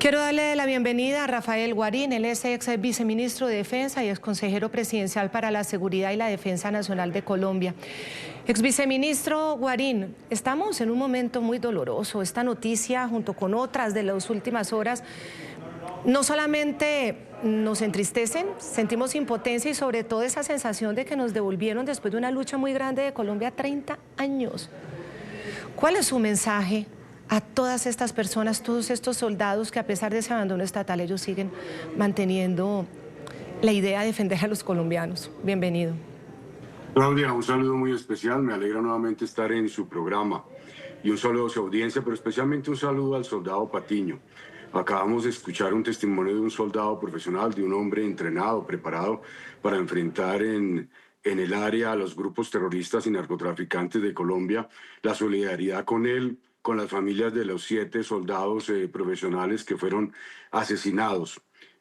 Quiero darle la bienvenida a Rafael Guarín. Él es ex viceministro de Defensa y ex consejero presidencial para la Seguridad y la Defensa Nacional de Colombia. Ex viceministro Guarín, estamos en un momento muy doloroso. Esta noticia, junto con otras de las últimas horas, no solamente nos entristecen, sentimos impotencia y sobre todo esa sensación de que nos devolvieron después de una lucha muy grande de Colombia 30 años. ¿Cuál es su mensaje a todas estas personas, todos estos soldados que a pesar de ese abandono estatal ellos siguen manteniendo la idea de defender a los colombianos? Bienvenido. Claudia, un saludo muy especial, me alegra nuevamente estar en su programa y un saludo a su audiencia, pero especialmente un saludo al soldado Patiño. Acabamos de escuchar un testimonio de un soldado profesional, de un hombre entrenado, preparado para enfrentar en el área a los grupos terroristas y narcotraficantes de Colombia. La solidaridad con él, con las familias de los 7 soldados profesionales que fueron asesinados.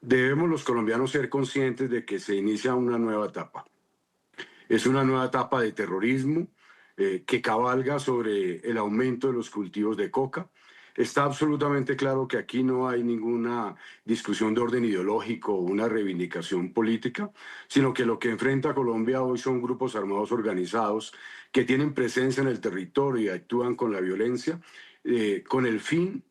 Debemos los colombianos ser conscientes de que se inicia una nueva etapa. Es una nueva etapa de terrorismo que cabalga sobre el aumento de los cultivos de coca. Está absolutamente claro que aquí no hay ninguna discusión de orden ideológico o una reivindicación política, sino que lo que enfrenta a Colombia hoy son grupos armados organizados que tienen presencia en el territorio y actúan con la violencia, con el fin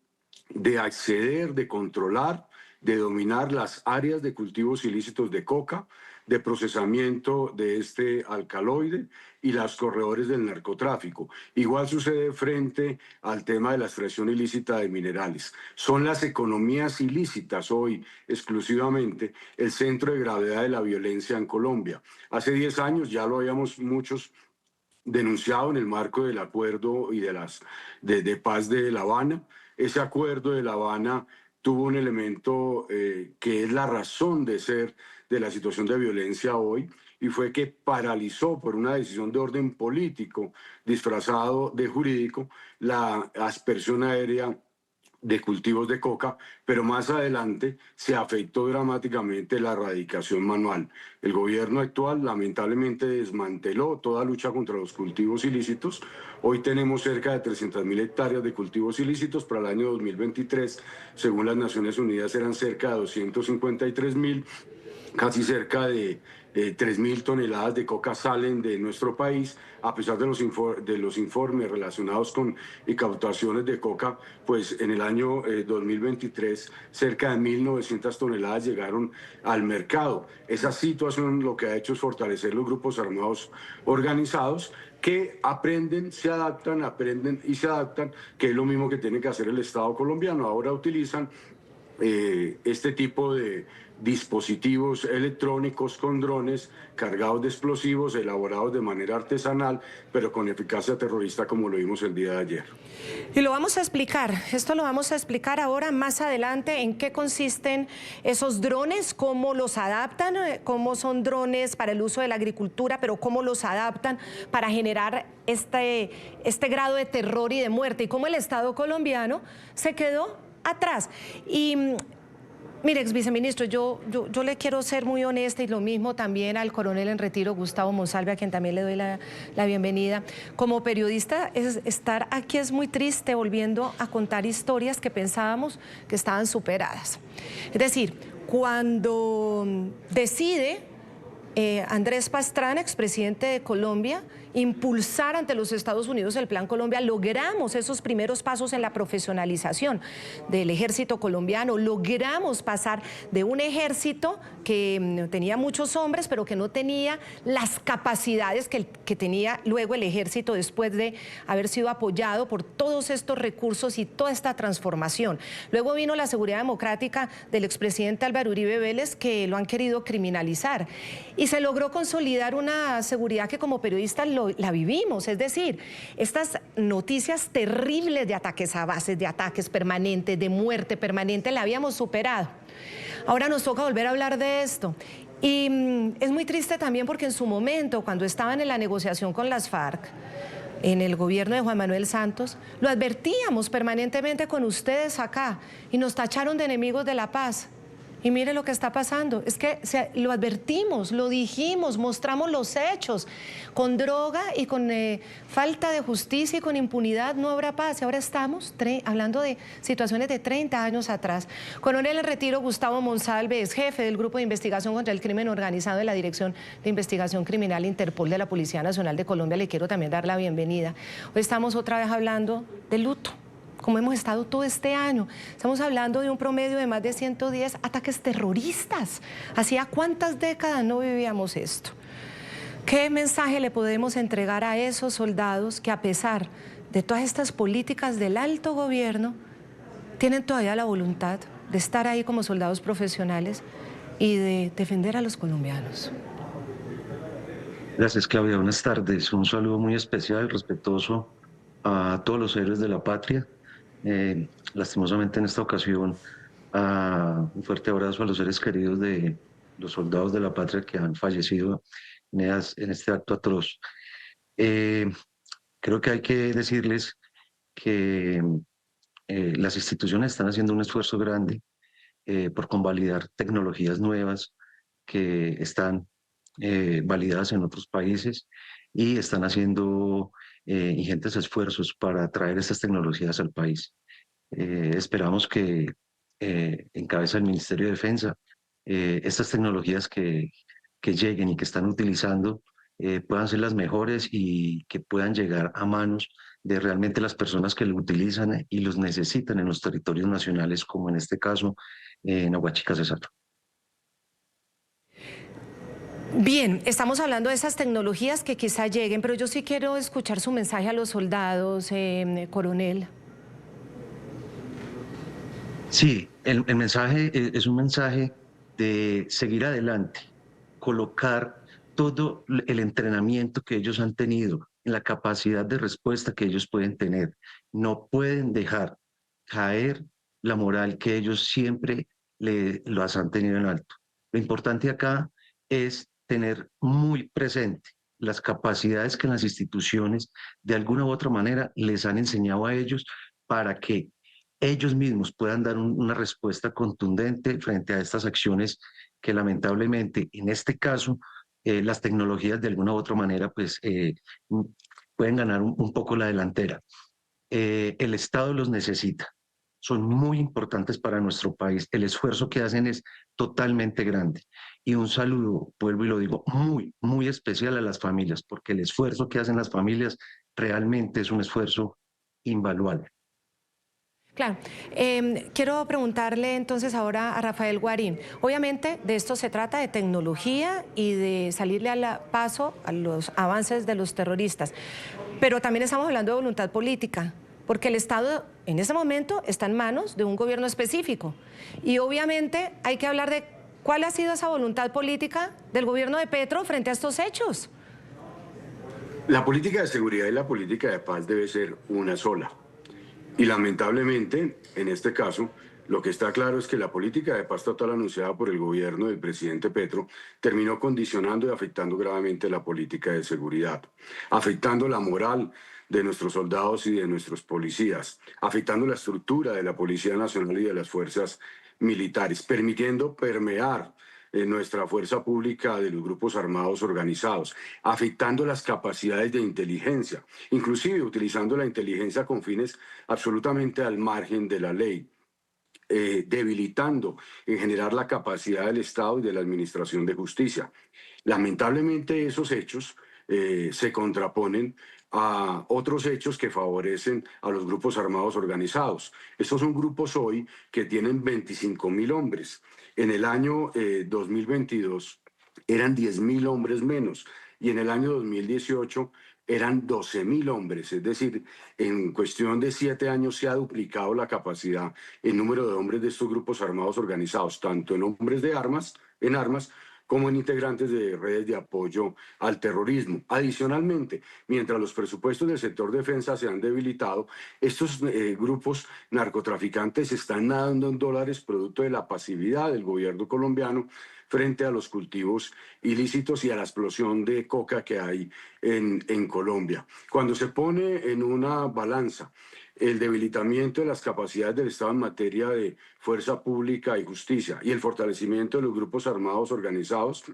de acceder, de controlar, de dominar las áreas de cultivos ilícitos de coca, de procesamiento de este alcaloide y los corredores del narcotráfico. Igual sucede frente al tema de la extracción ilícita de minerales. Son las economías ilícitas hoy exclusivamente el centro de gravedad de la violencia en Colombia. Hace 10 años ya lo habíamos muchos denunciado en el marco del acuerdo y de paz de La Habana. Ese acuerdo de La Habana tuvo un elemento que es la razón de ser de la situación de violencia hoy, y fue que paralizó por una decisión de orden político disfrazado de jurídico la aspersión aérea de cultivos de coca, pero más adelante se afectó dramáticamente la erradicación manual. El gobierno actual lamentablemente desmanteló toda lucha contra los cultivos ilícitos. Hoy tenemos cerca de 300.000 hectáreas de cultivos ilícitos. Para el año 2023, según las Naciones Unidas, eran cerca de 253.000. Casi cerca de 3.000 toneladas de coca salen de nuestro país, a pesar de los informes relacionados con incautaciones de coca, pues en el año 2023 cerca de 1.900 toneladas llegaron al mercado. Esa situación lo que ha hecho es fortalecer los grupos armados organizados que aprenden, se adaptan, aprenden y se adaptan, que es lo mismo que tiene que hacer el Estado colombiano. Ahora utilizan este tipo de dispositivos electrónicos con drones cargados de explosivos, elaborados de manera artesanal, pero con eficacia terrorista, como lo vimos el día de ayer. Y lo vamos a explicar, esto lo vamos a explicar ahora más adelante, en qué consisten esos drones, cómo los adaptan, cómo son drones para el uso de la agricultura, pero cómo los adaptan para generar este grado de terror y de muerte, y cómo el Estado colombiano se quedó atrás. Y mire, ex viceministro, yo le quiero ser muy honesta, y lo mismo también al coronel en retiro, Gustavo Monsalve, a quien también le doy la bienvenida. Como periodista, estar aquí es muy triste, volviendo a contar historias que pensábamos que estaban superadas. Es decir, cuando decide Andrés Pastrana, expresidente de Colombia, impulsar ante los Estados Unidos el Plan Colombia, logramos esos primeros pasos en la profesionalización del ejército colombiano, logramos pasar de un ejército que tenía muchos hombres, pero que no tenía las capacidades que tenía luego el ejército después de haber sido apoyado por todos estos recursos y toda esta transformación. Luego vino la seguridad democrática del expresidente Álvaro Uribe Vélez, que lo han querido criminalizar, y se logró consolidar una seguridad que como periodistas la vivimos. Es decir, estas noticias terribles de ataques a bases, de ataques permanentes, de muerte permanente, la habíamos superado. Ahora nos toca volver a hablar de esto. Y es muy triste también porque en su momento, cuando estaban en la negociación con las FARC, en el gobierno de Juan Manuel Santos, lo advertíamos permanentemente con ustedes acá y nos tacharon de enemigos de la paz. Y mire lo que está pasando, es que lo advertimos, lo dijimos, mostramos los hechos. Con droga y con falta de justicia y con impunidad no habrá paz. Y ahora estamos hablando de situaciones de 30 años atrás. Coronel en retiro Gustavo Monsalve es jefe del Grupo de Investigación contra el Crimen Organizado de la Dirección de Investigación Criminal Interpol de la Policía Nacional de Colombia. Le quiero también dar la bienvenida. Hoy estamos otra vez hablando de luto, como hemos estado todo este año. Estamos hablando de un promedio de más de 110 ataques terroristas. ¿Hacía cuántas décadas no vivíamos esto? ¿Qué mensaje le podemos entregar a esos soldados que, a pesar de todas estas políticas del alto gobierno, tienen todavía la voluntad de estar ahí como soldados profesionales y de defender a los colombianos? Gracias, Claudia. Buenas tardes. Un saludo muy especial, respetuoso a todos los héroes de la patria. Lastimosamente en esta ocasión, un fuerte abrazo a los seres queridos de los soldados de la patria que han fallecido en este acto atroz. Creo que hay que decirles que las instituciones están haciendo un esfuerzo grande por convalidar tecnologías nuevas que están validadas en otros países y están haciendo ingentes esfuerzos para traer estas tecnologías al país. Esperamos que en cabeza del Ministerio de Defensa estas tecnologías que lleguen y que están utilizando puedan ser las mejores y que puedan llegar a manos de realmente las personas que lo utilizan y los necesitan en los territorios nacionales, como en este caso en Aguachica, Cesar. Bien, estamos hablando de esas tecnologías que quizá lleguen, pero yo sí quiero escuchar su mensaje a los soldados, coronel. Sí, el mensaje es un mensaje de seguir adelante, colocar todo el entrenamiento que ellos han tenido, en la capacidad de respuesta que ellos pueden tener. No pueden dejar caer la moral que ellos siempre los han tenido en alto. Lo importante acá es tener muy presente las capacidades que las instituciones de alguna u otra manera les han enseñado a ellos para que ellos mismos puedan dar una respuesta contundente frente a estas acciones que lamentablemente en este caso las tecnologías de alguna u otra manera pues pueden ganar un poco la delantera. El Estado los necesita, son muy importantes para nuestro país, el esfuerzo que hacen es totalmente grande y un saludo, vuelvo y lo digo, muy especial a las familias, porque el esfuerzo que hacen las familias realmente es un esfuerzo invaluable. Claro. Quiero preguntarle entonces ahora a Rafael Guarín. Obviamente de esto se trata, de tecnología y de salirle al paso a los avances de los terroristas. Pero también estamos hablando de voluntad política, porque el Estado en este momento está en manos de un gobierno específico. Y obviamente hay que hablar de cuál ha sido esa voluntad política del gobierno de Petro frente a estos hechos. La política de seguridad y la política de paz debe ser una sola. Y lamentablemente, en este caso, lo que está claro es que la política de paz total anunciada por el gobierno del presidente Petro terminó condicionando y afectando gravemente la política de seguridad, afectando la moral de nuestros soldados y de nuestros policías, afectando la estructura de la Policía Nacional y de las fuerzas militares, permitiendo permear nuestra fuerza pública de los grupos armados organizados, afectando las capacidades de inteligencia, inclusive utilizando la inteligencia con fines absolutamente al margen de la ley, debilitando en general la capacidad del Estado y de la Administración de Justicia. Lamentablemente esos hechos se contraponen a otros hechos que favorecen a los grupos armados organizados. Estos son grupos hoy que tienen 25.000 hombres. En el año 2022 eran 10.000 hombres menos y en el año 2018 eran 12.000 hombres. Es decir, en cuestión de 7 años se ha duplicado la capacidad, el número de hombres de estos grupos armados organizados, tanto en hombres de armas, como en integrantes de redes de apoyo al terrorismo. Adicionalmente, mientras los presupuestos del sector defensa se han debilitado, estos grupos narcotraficantes están nadando en dólares producto de la pasividad del gobierno colombiano frente a los cultivos ilícitos y a la explosión de coca que hay en Colombia. Cuando se pone en una balanza el debilitamiento de las capacidades del Estado en materia de fuerza pública y justicia y el fortalecimiento de los grupos armados organizados,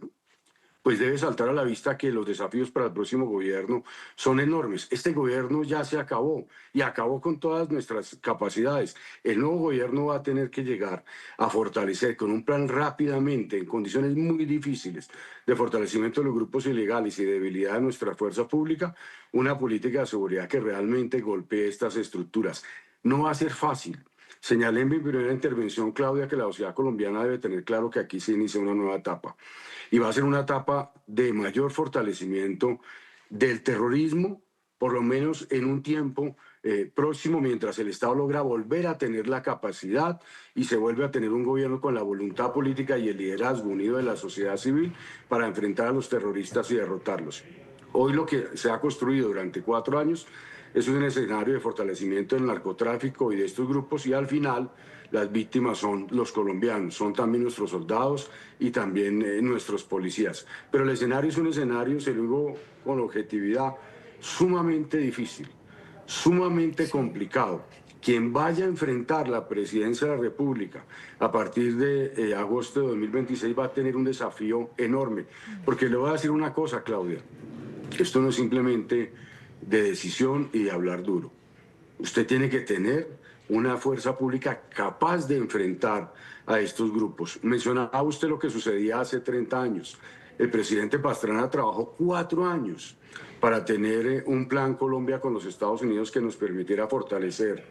pues debe saltar a la vista que los desafíos para el próximo gobierno son enormes. Este gobierno ya se acabó y acabó con todas nuestras capacidades. El nuevo gobierno va a tener que llegar a fortalecer con un plan rápidamente, en condiciones muy difíciles, de fortalecimiento de los grupos ilegales y debilidad de nuestra fuerza pública, una política de seguridad que realmente golpee estas estructuras. No va a ser fácil. Señalé en mi primera intervención, Claudia, que la sociedad colombiana debe tener claro que aquí se inicia una nueva etapa. Y va a ser una etapa de mayor fortalecimiento del terrorismo, por lo menos en un tiempo próximo, mientras el Estado logra volver a tener la capacidad y se vuelve a tener un gobierno con la voluntad política y el liderazgo unido de la sociedad civil para enfrentar a los terroristas y derrotarlos. Hoy lo que se ha construido durante 4 años es un escenario de fortalecimiento del narcotráfico y de estos grupos, y al final las víctimas son los colombianos, son también nuestros soldados y también nuestros policías. Pero el escenario es un escenario, se lo digo con objetividad, sumamente difícil, sumamente complicado. Quien vaya a enfrentar la presidencia de la República a partir de agosto de 2026 va a tener un desafío enorme. Porque le voy a decir una cosa, Claudia, esto no es simplemente de decisión y de hablar duro. Usted tiene que tener una fuerza pública capaz de enfrentar a estos grupos. Mencionaba usted lo que sucedía hace 30 años. El presidente Pastrana trabajó 4 años para tener un plan Colombia con los Estados Unidos que nos permitiera fortalecer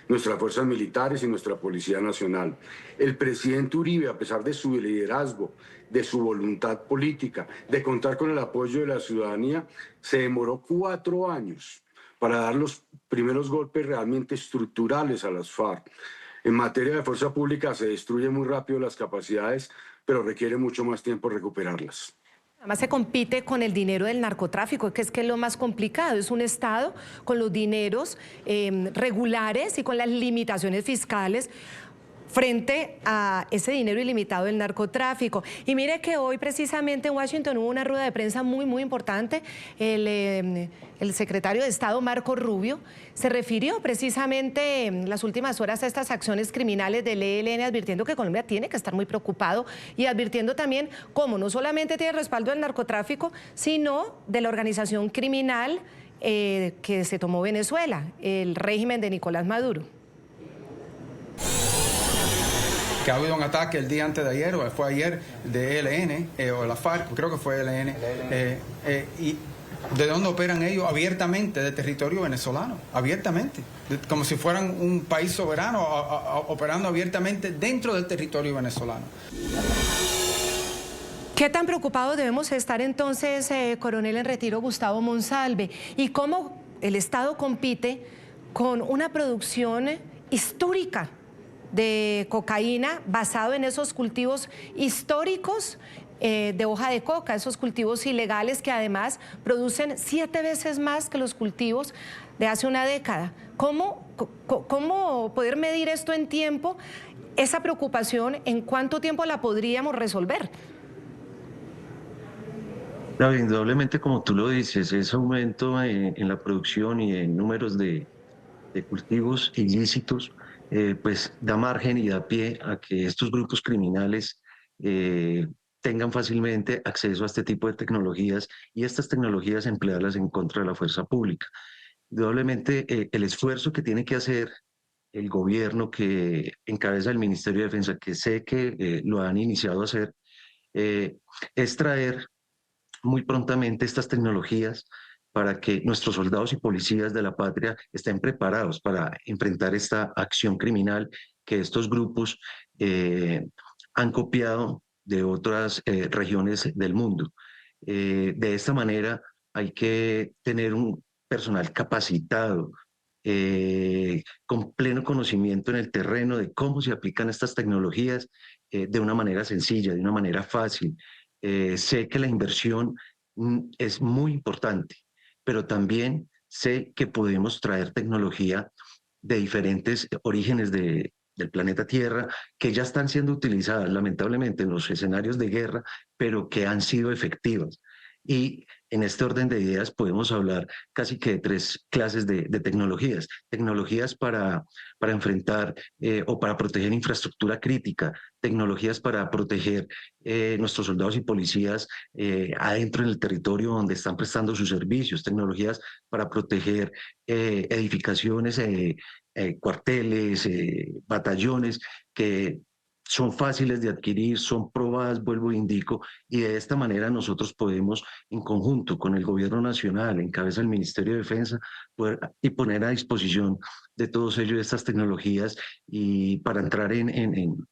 nuestras fuerzas militares y nuestra Policía Nacional. El presidente Uribe, a pesar de su liderazgo, de su voluntad política, de contar con el apoyo de la ciudadanía, se demoró 4 años para dar los primeros golpes realmente estructurales a las FARC. En materia de fuerza pública se destruyen muy rápido las capacidades, pero requiere mucho más tiempo recuperarlas. Además se compite con el dinero del narcotráfico, que es lo más complicado. Es un Estado con los dineros regulares y con las limitaciones fiscales frente a ese dinero ilimitado del narcotráfico. Y mire que hoy precisamente en Washington hubo una rueda de prensa muy importante. El secretario de Estado, Marco Rubio, se refirió precisamente en las últimas horas a estas acciones criminales del ELN, advirtiendo que Colombia tiene que estar muy preocupado y advirtiendo también cómo no solamente tiene respaldo del narcotráfico, sino de la organización criminal que se tomó Venezuela, el régimen de Nicolás Maduro. Que ha habido un ataque el día antes de ayer, o fue ayer, de ELN, o la FARC, creo que fue ELN, y de dónde operan ellos abiertamente, de territorio venezolano, abiertamente, como si fueran un país soberano, operando abiertamente dentro del territorio venezolano. ¿Qué tan preocupados debemos estar entonces, coronel en retiro Gustavo Monsalve? ¿Y cómo el Estado compite con una producción histórica de cocaína basado en esos cultivos históricos de hoja de coca, esos cultivos ilegales que además producen 7 veces más que los cultivos de hace una década? ¿Cómo poder medir esto en tiempo? Esa preocupación, ¿en cuánto tiempo la podríamos resolver? Claro, indudablemente, como tú lo dices, ese aumento en la producción y en números de cultivos ilícitos, pues da margen y da pie a que estos grupos criminales tengan fácilmente acceso a este tipo de tecnologías y estas tecnologías emplearlas en contra de la fuerza pública. Indudablemente, el esfuerzo que tiene que hacer el gobierno que encabeza el Ministerio de Defensa, que sé que lo han iniciado a hacer, es traer muy prontamente estas tecnologías para que nuestros soldados y policías de la patria estén preparados para enfrentar esta acción criminal que estos grupos han copiado de otras regiones del mundo. De esta manera hay que tener un personal capacitado, con pleno conocimiento en el terreno de cómo se aplican estas tecnologías de una manera sencilla, de una manera fácil. Sé que la inversión es muy importante, pero también sé que podemos traer tecnología de diferentes orígenes del planeta Tierra que ya están siendo utilizadas lamentablemente en los escenarios de guerra, pero que han sido efectivas. Y en este orden de ideas podemos hablar casi que de tres clases de tecnologías. Tecnologías para enfrentar o para proteger infraestructura crítica, tecnologías para proteger nuestros soldados y policías adentro en el territorio donde están prestando sus servicios, tecnologías para proteger edificaciones, cuarteles, batallones que son fáciles de adquirir, son probadas, vuelvo e indico, y de esta manera nosotros podemos, en conjunto con el gobierno nacional, en cabeza del Ministerio de Defensa, poner a disposición de todos ellos estas tecnologías y para entrar en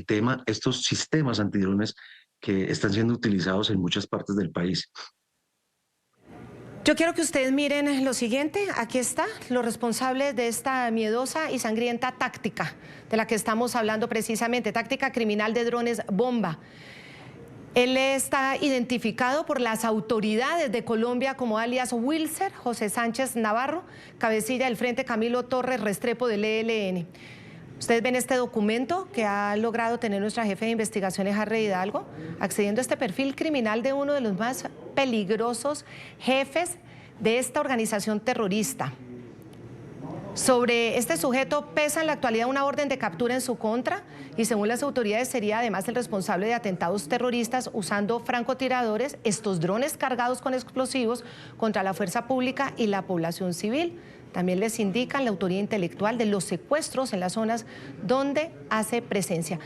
tema, estos sistemas antidrones que están siendo utilizados en muchas partes del país. Yo quiero que ustedes miren lo siguiente, aquí está, los responsables de esta miedosa y sangrienta táctica de la que estamos hablando precisamente, táctica criminal de drones bomba. Él está identificado por las autoridades de Colombia como alias Wilser José Sánchez Navarro, cabecilla del Frente Camilo Torres Restrepo del ELN. Ustedes ven este documento que ha logrado tener nuestra jefe de investigaciones, Harry Hidalgo, accediendo a este perfil criminal de uno de los más peligrosos jefes de esta organización terrorista. Sobre este sujeto pesa en la actualidad una orden de captura en su contra y según las autoridades sería además el responsable de atentados terroristas usando francotiradores, estos drones cargados con explosivos contra la fuerza pública y la población civil. También les indican la autoría intelectual de los secuestros en las zonas donde hace presencia.